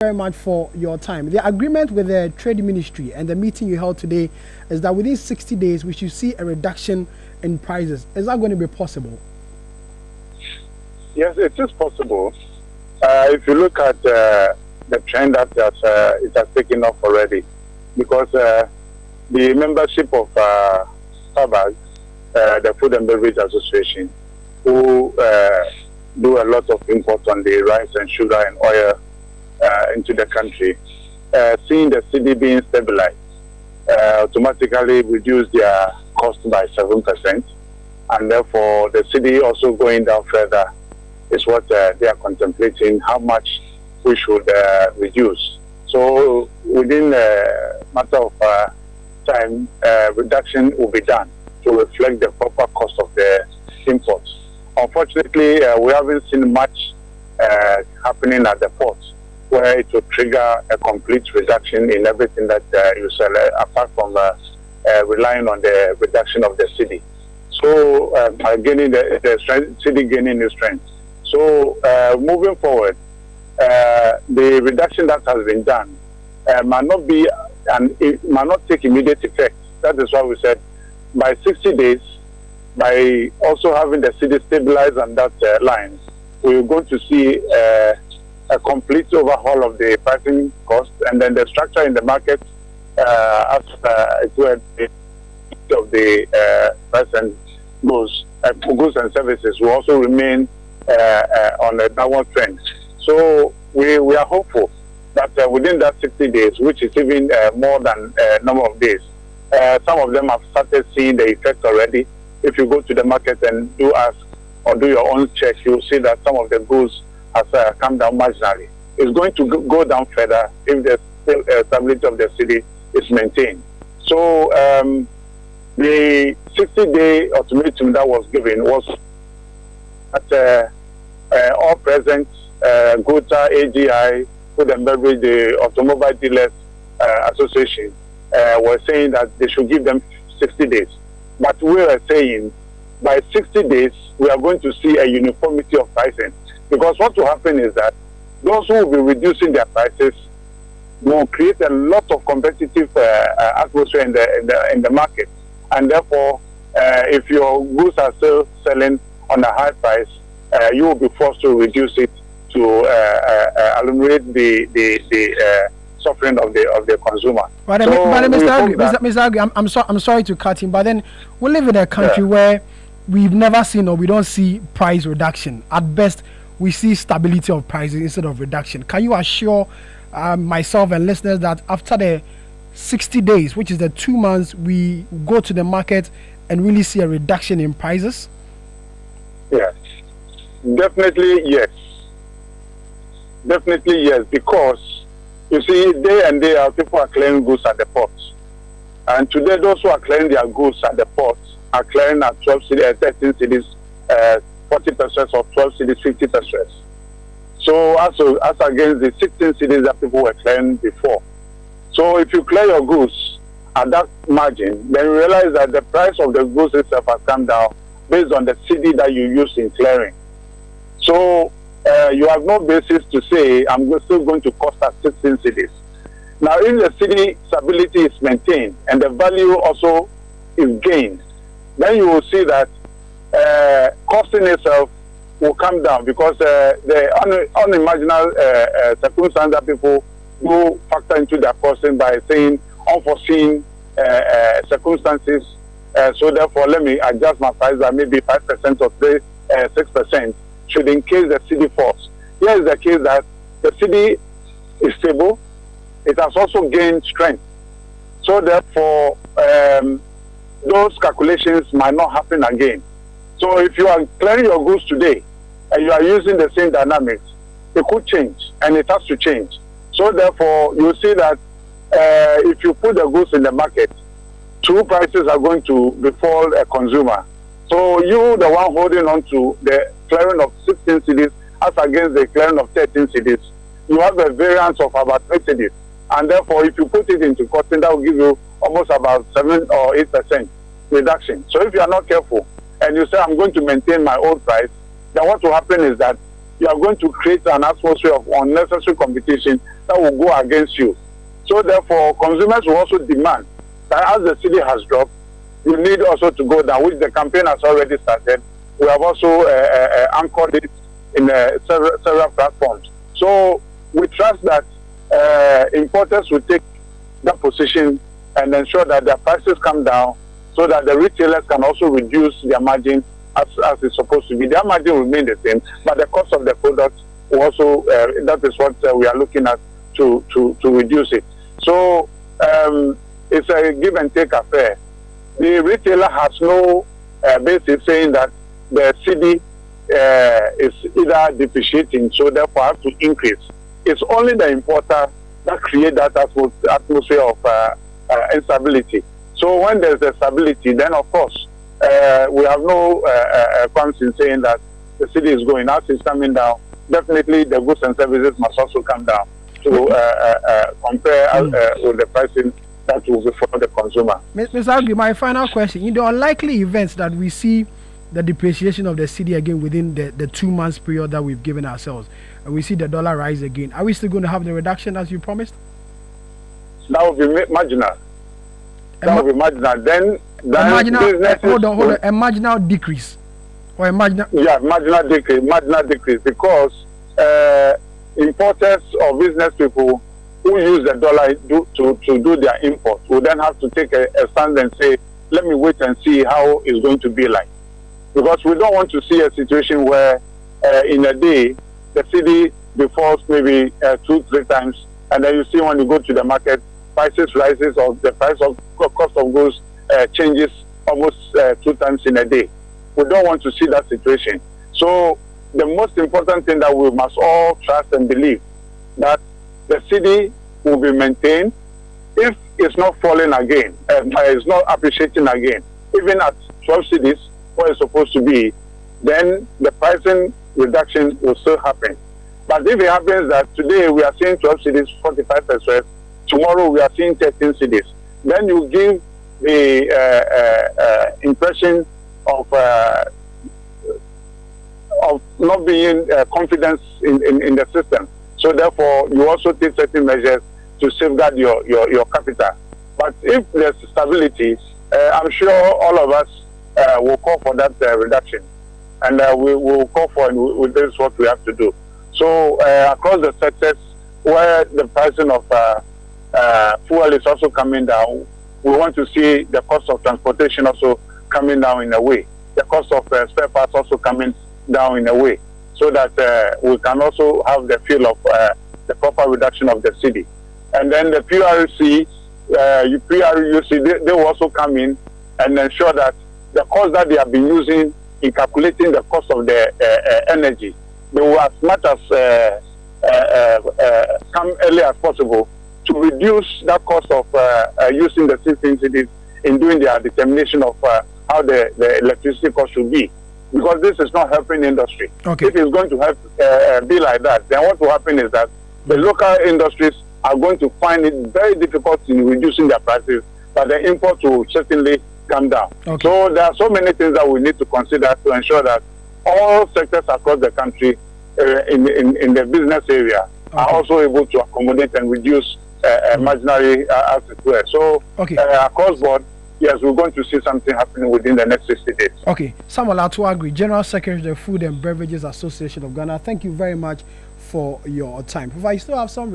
very much for your time. The agreement with the Trade Ministry and the meeting you held today is that within 60 days we should see a reduction in prices. Is that going to be possible? Yes, it is possible. If you look at the trend that it has taken off already, because the membership of SABAG, the Food and Beverage Association, who do a lot of imports on the rice and sugar and oil into the country, seeing the Cedi being stabilized, automatically reduce their cost by 7%, and therefore the Cedi also going down further is what they are contemplating, how much we should reduce. So within a matter of time, reduction will be done to reflect the proper cost of the imports. Unfortunately, we haven't seen much happening at the ports, where it will trigger a complete reduction in everything that you sell, apart from relying on the reduction of the Cedi. So gaining the strength, Cedi gaining the strength. So moving forward, the reduction that has been done might not be, and it might not take immediate effect. That is why we said by 60 days, by also having the Cedi stabilized on that line, we're going to see a complete overhaul of the pricing cost, and then the structure in the market as it were of the price and goods and services will also remain on a downward trend. So we are hopeful that within that 60 days, which is even more than a number of days, some of them have started seeing the effect already. If you go to the market and do ask or do your own check, you'll see that some of the goods has come down marginally. It's going to go down further if the stability of the Cedi is maintained. So the 60-day ultimatum that was given was that all present, GOTA, AGI, Food and Beverage, the Automobile Dealers Association, were saying that they should give them 60 days. But we are saying by 60 days, we are going to see a uniformity of pricing. Because what will happen is that those who will be reducing their prices will create a lot of competitive atmosphere in the market. And therefore, if your goods are still selling on a high price, you will be forced to reduce it to eliminate the suffering of the consumer. But, so Mr. Agri, I'm sorry to cut him, but then we live in a country where we've never seen or we don't see price reduction. At best, we see stability of prices instead of reduction. Can you assure myself and listeners that after the 60 days, which is the 2 months, we go to the market and really see a reduction in prices? Yes. Definitely yes. Definitely yes, because you see, day and day out, people are clearing goods at the ports. And today, those who are clearing their goods at the ports are clearing at 12 cities, 13 cities, 40% or 12 cities, 50%. So as against the 16 cities that people were clearing before. So if you clear your goods at that margin, then you realize that the price of the goods itself has come down based on the Cedi that you use in clearing. So you have no basis to say, I'm still going to cost at 16 cities. Now, if the Cedi stability is maintained and the value also is gained, then you will see that costing itself will come down, because the unimaginable circumstance that people do factor into their costing by saying unforeseen circumstances. So therefore, let me adjust my price by maybe 5% or 6%, should in case the Cedi falls. Here is the case that the Cedi is stable. It has also gained strength. So therefore, those calculations might not happen again. So if you are clearing your goods today and you are using the same dynamics, it could change, and it has to change. So therefore, you see that if you put the goods in the market, true prices are going to befall a consumer. So you, the one holding on to the clearing of 16 cities as against the clearing of 13 cities, you have a variance of about 3 cities. And therefore, if you put it into costing, that will give you almost about 7 or 8% reduction. So if you are not careful and you say, I'm going to maintain my old price, then what will happen is that you are going to create an atmosphere of unnecessary competition that will go against you. So therefore, consumers will also demand that as the cedi has dropped, you need also to go down, which the campaign has already started. We have also anchored it in several platforms. So we trust that importers will take that position and ensure that their prices come down so that the retailers can also reduce their margin as it's supposed to be. Their margin will remain the same, but the cost of the product will also, that is what we are looking at to reduce it. So it's a give and take affair. The retailer has no basis saying that the cedi is either depreciating, so therefore have to increase. It's only the importer that create that atmosphere of instability. So when there's a stability, then of course we have no qualms in saying that the cedi is going. As it's coming down, definitely the goods and services must also come down to compare with the pricing that will be for the consumer. Mr. Agri, my final question: in the unlikely events that we see the depreciation of the cedi again within the 2 months period that we've given ourselves, and we see the dollar rise again, are we still going to have the reduction as you promised? That would be marginal. That would be marginal. Then hold on. A marginal decrease or a marginal? Yeah, marginal decrease because importers or business people who use the dollar to do their import will then have to take a stand and say, let me wait and see how it's going to be like. Because we don't want to see a situation where in a day the cedi defaults maybe 2-3 times, and then you see when you go to the market, prices rises or the price of cost of goods changes almost 2 times in a day. We don't want to see that situation. So the most important thing that we must all trust and believe that the cedi will be maintained. If it's not falling again, it's not appreciating again, even at 12 cedis where it's supposed to be, then the pricing reduction will still happen. But if it happens that today we are seeing 12 cedis, 45 pesos, tomorrow we are seeing 13 cedis, then you give the impression of not being confidence in the system. So therefore, you also take certain measures to safeguard your capital. But if there's stability, I'm sure all of us will call for that reduction, and we will call for it. This is what we have to do. So across the sectors where the pricing of fuel is also coming down, we want to see the cost of transportation also coming down in a way. The cost of spare parts also coming down in a way, so that we can also have the feel of the proper reduction of the cedi. And then the PRUC, they will also come in and ensure that the cost that they have been using in calculating the cost of the energy, they will as much as come early as possible to reduce that cost of using the 16 cedis in doing their determination of how the electricity cost should be. Because this is not helping industry. Okay. If it's going to help be like that, then what will happen is that the local industries are going to find it very difficult in reducing their prices, but the import will certainly come down. Okay. So there are so many things that we need to consider to ensure that all sectors across the country in the business area are also able to accommodate and reduce marginally as it were. So across board, yes, we're going to see something happening within the next 60 days. Okay. Samuel Atuagri, General Secretary of the Food and Beverages Association of Ghana, thank you very much for your time. If I still have some